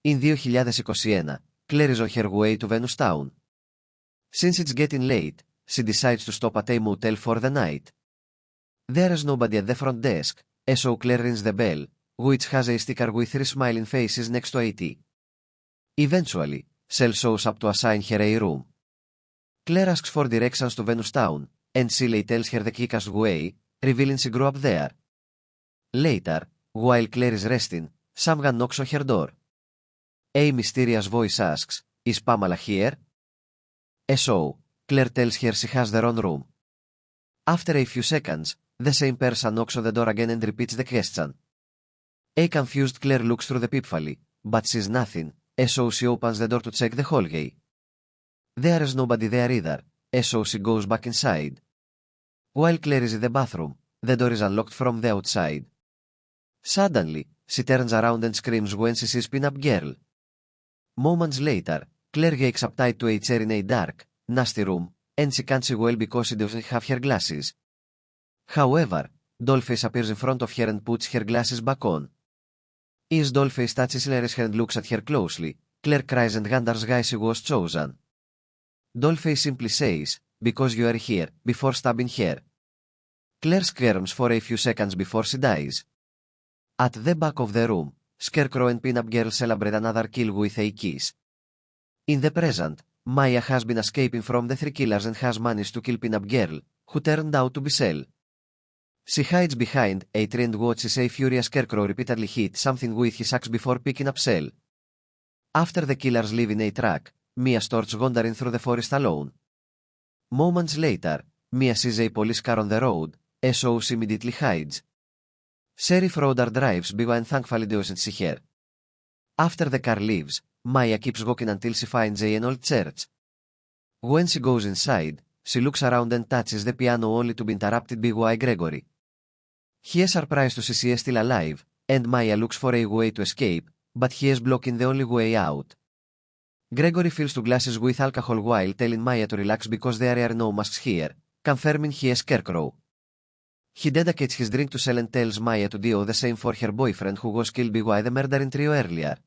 In 2021, Claire is on her way to Venus Town. Since it's getting late, she decides to stop at a motel for the night. There is nobody at the front desk, so Claire rings the bell, which has a sticker with 3 smiling faces next to it. Eventually, Shell shows up to assign her a room. Claire asks for directions to Venus Town, and Shelley tells her the kick-ass way, revealing she grew up there. Later, while Claire is resting, someone knocks on her door. A mysterious voice asks, "Is Pamela here?" So, Claire tells her she has the wrong room. After a few seconds, the same person knocks on the door again and repeats the question. A confused Claire looks through the peephole, but sees nothing, so she opens the door to check the hallway. There is nobody there either, so she goes back inside. While Claire is in the bathroom, the door is unlocked from the outside. Suddenly, she turns around and screams when she sees Pin-Up Girl. Moments later, Claire wakes up tied to a chair in a dark, nasty room, and she can't see well because she doesn't have her glasses. However, Dollface appears in front of her and puts her glasses back on. As Dollface touches Claire's hand and looks at her closely, Claire cries and wonders why she was chosen. Dollface simply says, "Because you are here," before stabbing her. Claire squirms for a few seconds before she dies. At the back of the room, Scarecrow and Pin-Up Girl celebrate another kill with a kiss. In the present, Maya has been escaping from the 3 killers and has managed to kill Pin-Up Girl, who turned out to be Shell. She hides behind a tree and watches a furious Scarecrow repeatedly hit something with his axe before picking up Shell. After the killers leave in a truck, Mia starts wandering through the forest alone. Moments later, Mia sees a police car on the road, so she immediately hides. Sheriff Rodar drives by and thankfully doesn't see her. After the car leaves, Maya keeps walking until she finds an old church. When she goes inside, she looks around and touches the piano only to be interrupted by Gregory. He is surprised to see she is still alive, and Maya looks for a way to escape, but he is blocking the only way out. Gregory fills 2 glasses with alcohol while telling Maya to relax because there are no masks here, confirming he is Scarecrow. He dedicates his drink to Shell and tells Maya to do the same for her boyfriend who was killed by the murdering trio earlier.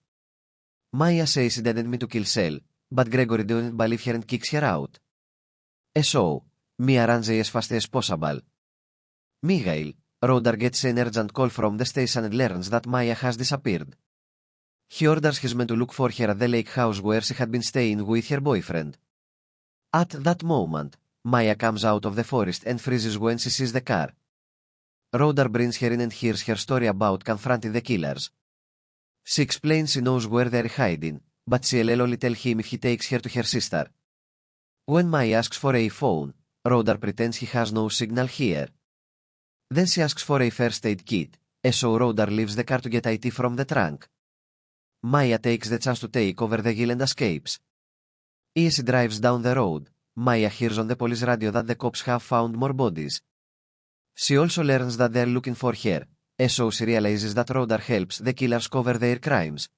Maya says she didn't mean to kill Shell, but Gregory doesn't believe her and kicks her out. So, Mia runs as fast as possible. Meanwhile, Rodar gets an urgent call from the station and learns that Maya has disappeared. He orders his men to look for her at the lake house where she had been staying with her boyfriend. At that moment, Maya comes out of the forest and freezes when she sees the car. Rodar brings her in and hears her story about confronting the killers. She explains she knows where they're hiding, but she'll only tell him if he takes her to her sister. When Maya asks for a phone, Rodar pretends he has no signal here. Then she asks for a first aid kit, so Rodar leaves the car to get it from the trunk. Maya takes the chance to take over the hill and escapes. As she drives down the road, Maya hears on the police radio that the cops have found more bodies. She also learns that they're looking for her, so she realizes that Rodar helps the killers cover their crimes.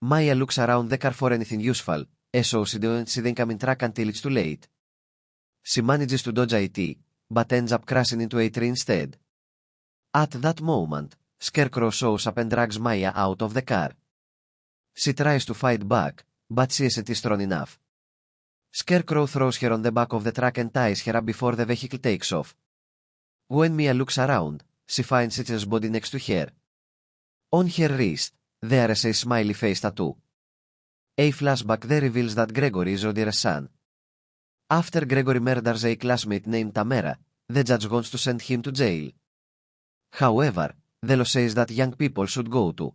Maya looks around the car for anything useful, so she doesn't see the incoming truck until it's too late. She manages to dodge it, but ends up crashing into a tree instead. At that moment, Scarecrow shows up and drags Maya out of the car. She tries to fight back, but she isn't strong enough. Scarecrow throws her on the back of the truck and ties her up before the vehicle takes off. When Mia looks around, she finds Sitchen's body next to her. On her wrist, there is a smiley face tattoo. A flashback there reveals that Gregory is Rodira's son. After Gregory murders a classmate named Tamara, the judge wants to send him to jail. However, the law says that young people should go to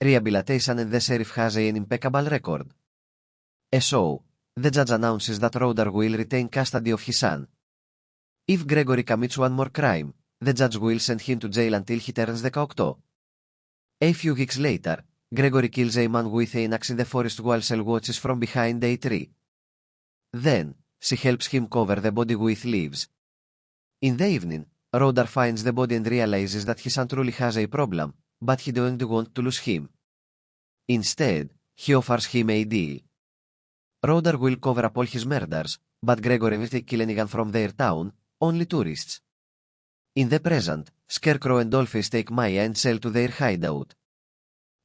rehabilitation and the sheriff has an impeccable record. So, the judge announces that Rodar will retain custody of his son. If Gregory commits one more crime, the judge will send him to jail until he turns the octo. A few weeks later, Gregory kills a man with an axe in the forest while Shell watches from behind a tree. Then, she helps him cover the body with leaves. In the evening, Rodar finds the body and realizes that his son truly has a problem, but he doesn't want to lose him. Instead, he offers him a deal. Rodar will cover up all his murders, but Gregory won't kill anyone from their town, only tourists. In the present, Scarecrow and Dollface take Maya and Shell to their hideout.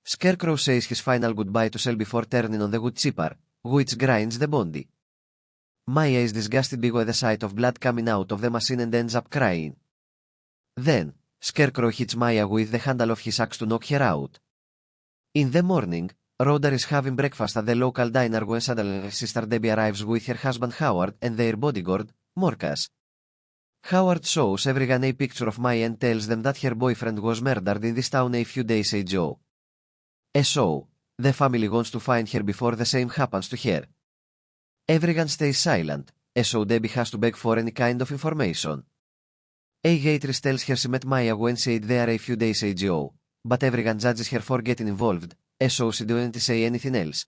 Scarecrow says his final goodbye to Sel before turning on the wood chipper, which grinds the body. Maya is disgusted by the sight of blood coming out of the machine and ends up crying. Then, Scarecrow hits Maya with the handle of his axe to knock her out. In the morning, Rhoda is having breakfast at the local diner when suddenly her sister Debbie arrives with her husband Howard and their bodyguard, Morcas. Howard shows everyone a picture of Maya and tells them that her boyfriend was murdered in this town a few days ago. So, the family wants to find her before the same happens to her. Everyone stays silent, so Debbie has to beg for any kind of information. A waitress tells her she met Maya when she ate there a few days ago, but everyone judges her for getting involved, so she doesn't say anything else.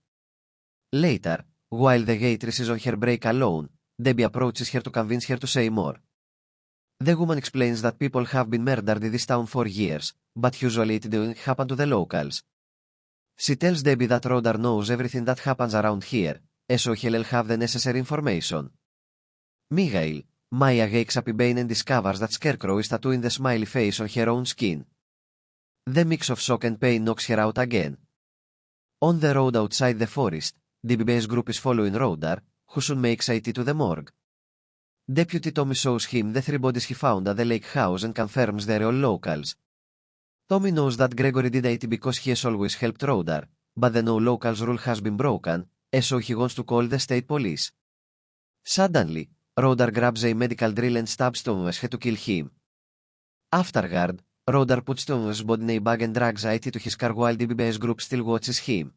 Later, while the waitress is on her break alone, Debbie approaches her to convince her to say more. The woman explains that people have been murdered in this town for years, but usually it doesn't happen to the locals. She tells Debbie that Rhoda knows everything that happens around here, so he'll have the necessary information. Meanwhile, Maya wakes up in pain and discovers that Scarecrow is tattooing the smiley face on her own skin. The mix of shock and pain knocks her out again. On the road outside the forest, DBB's group is following Rhoda, who soon makes it to the morgue. Deputy Tommy shows him the 3 bodies he found at the lake house and confirms they're all locals. Tommy knows that Gregory did it because he has always helped Rhoda, but the no locals rule has been broken, so he wants to call the state police. Suddenly, Rhoda grabs a medical drill and stabs Tommy's head to kill him. Afterward, Rhoda puts Tommy's body in a bag and drags it to his car while DBB's group still watches him.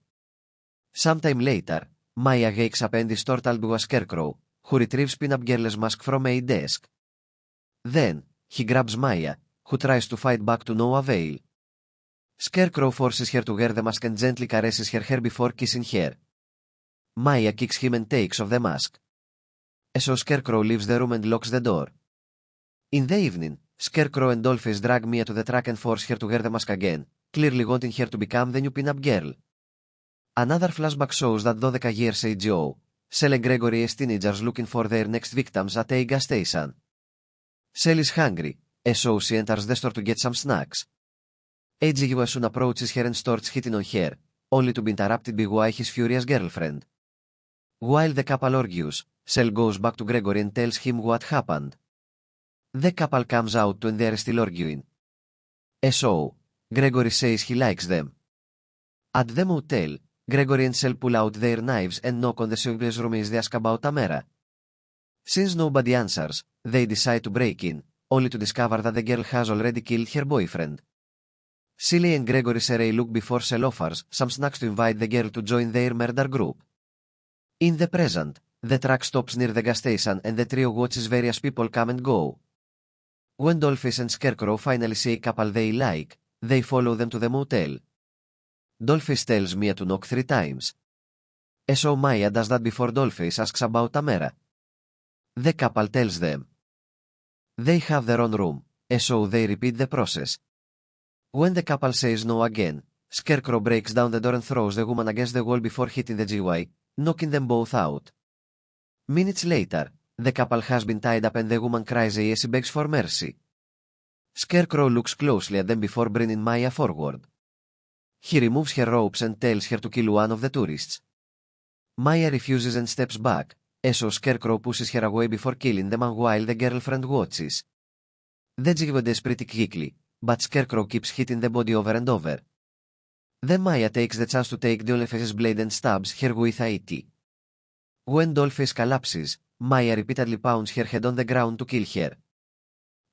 Sometime later, Maya wakes up and is startled by a Scarecrow, who retrieves Pin-Up Girl's mask from a desk. Then, he grabs Maya, who tries to fight back to no avail. Scarecrow forces her to wear the mask and gently caresses her hair before kissing her. Maya kicks him and takes off the mask. So Scarecrow leaves the room and locks the door. In the evening, Scarecrow and Dollface drag Mia to the truck and force her to wear the mask again, clearly wanting her to become the new Pin-Up Girl. Another flashback shows that 12 years ago, Sel and Gregory as teenagers looking for their next victims at a gas station. Sel is hungry, so she enters the store to get some snacks. AGU soon approaches her and starts hitting on her, only to be interrupted by his furious girlfriend. While the couple argues, Sel goes back to Gregory and tells him what happened. The couple comes out and they're still arguing. So, Gregory says he likes them. At the motel, Gregory and Sel pull out their knives and knock on the service room as they ask about Tamara. Since nobody answers, they decide to break in, only to discover that the girl has already killed her boyfriend. Silly and Gregory share a look before Sel offers some snacks to invite the girl to join their murder group. In the present, the truck stops near the gas station and the trio watches various people come and go. When Dollface and Scarecrow finally see a couple they like, they follow them to the motel. Dollface tells Mia to knock 3 times. So Maya does that before Dollface asks about Tamara. The couple tells them. They have their own room, so they repeat the process. When the couple says no again, Scarecrow breaks down the door and throws the woman against the wall before hitting the GY, knocking them both out. Minutes later, the couple has been tied up and the woman cries as she begs for mercy. Scarecrow looks closely at them before bringing Maya forward. He removes her ropes and tells her to kill one of the tourists. Maya refuses and steps back, so Scarecrow pushes her away before killing the man while the girlfriend watches. The GY dies pretty quickly, but Scarecrow keeps hitting the body over and over. Then Maya takes the chance to take Dollface's blade and stabs her with it. When Dollface collapses, Maya repeatedly pounds her head on the ground to kill her.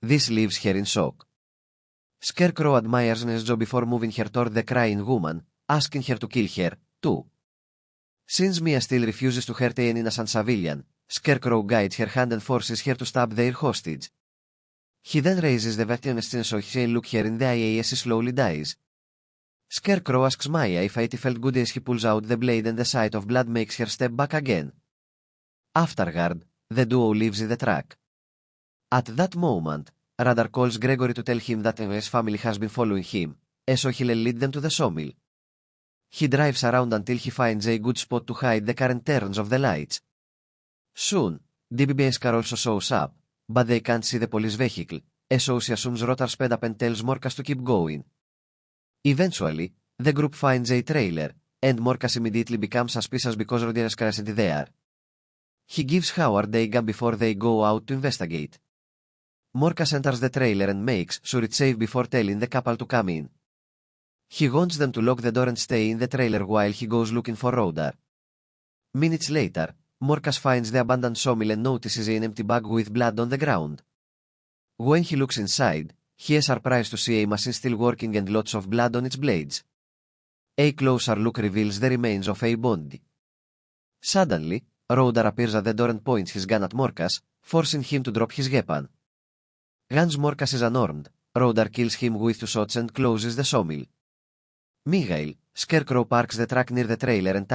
This leaves her in shock. Scarecrow admires Maya's job before moving her toward the crying woman, asking her to kill her, too. Since Mia still refuses to hurt an innocent civilian, Scarecrow guides her hand and forces her to stab their hostage. He then raises the vacuum so he can look her in the eye as she slowly dies. Scarecrow asks Maya if it felt good as he pulls out the blade and the sight of blood makes her step back again. Afterward, the duo leaves the truck. At that moment, Radar calls Gregory to tell him that his family has been following him, so he'll lead them to the sawmill. He drives around until he finds a good spot to hide the car and turns off the lights. Soon, DBB's car also shows up, but they can't see the police vehicle, so she assumes Rotar sped up and tells Morcas to keep going. Eventually, The group finds a trailer, and Morcas immediately becomes suspicious because Rodion is present there. He gives Howard a gun before they go out to investigate. Morcas enters the trailer and makes sure it's safe before telling the couple to come in. He wants them to lock the door and stay in the trailer while he goes looking for Rodar. Minutes later, Morcas finds the abandoned sawmill and notices an empty bag with blood on the ground. When he looks inside, he is surprised to see a machine still working and lots of blood on its blades. A closer look reveals the remains of a body. Suddenly, Rodar appears at the door and points his gun at Morcas, forcing him to drop his weapon. Once Morcas is unarmed, Rodar kills him with 2 shots and closes the sawmill. Meanwhile, Scarecrow parks the truck near the trailer and